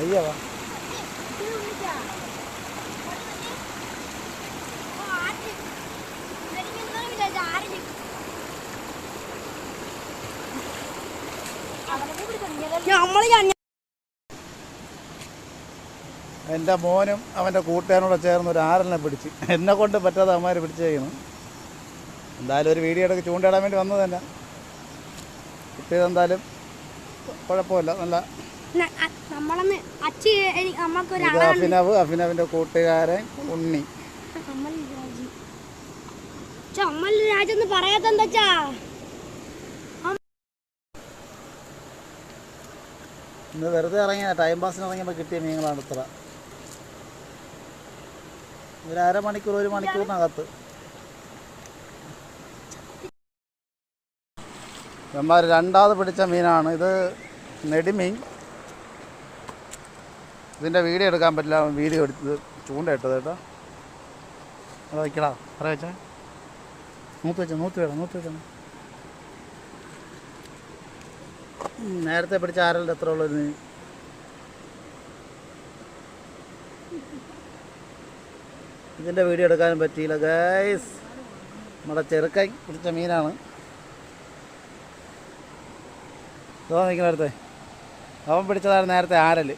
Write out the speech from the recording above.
അയ്യോ എൻ്റെ മോനും അവൻ്റെ കൂട്ടുകാരനോടെ ചേർന്ന് ഒരു ആരലിനെ പിടിച്ച് എന്നെ കൊണ്ട് പറ്റാതെ അവന്മാർ പിടിച്ച് ചെയ്യണം. എന്തായാലും ഒരു വീഡിയോ എടുത്ത് ചൂണ്ടയിടാൻ വേണ്ടി വന്നത് തന്നെ. കിട്ടിയതെന്തായാലും കുഴപ്പമില്ല. നല്ല അഭിനവിൻ്റെ കൂട്ടുകാരൻ ഉണ്ണി. ഇന്ന് വെറുതെ ഇറങ്ങിയ ടൈം പാസിന് ഇറങ്ങിയപ്പോൾ കിട്ടിയ മീനുകളാണ് ഇത്ര. ഒരു അരമണിക്കൂർ 1 മണിക്കൂറിനകത്ത് ഇവന്മാർ രണ്ടാമത് പിടിച്ച മീനാണ് ഇത്. നെടിമീൻ. ഇതിൻ്റെ വീഡിയോ എടുക്കാൻ പറ്റില്ല. വീഡിയോ എടുത്തത് ചൂണ്ട ഇട്ടത് കേട്ടോ. അവിടെ വയ്ക്കടാ. പറ വെച്ചാ നൂത്ത് വെച്ചാൽ നേരത്തെ പിടിച്ച ആരലിൻ്റെ എത്ര ഉള്ളൂ മീൻ. ഇതിൻ്റെ വീഡിയോ എടുക്കാനും പറ്റിയില്ല ഗൈസ്. നമ്മുടെ ചെറുക്കൻ പിടിച്ച മീനാണ്. നിൽക്കുന്ന അടുത്ത് അവൻ പിടിച്ചതാണ് നേരത്തെ ആരൽ.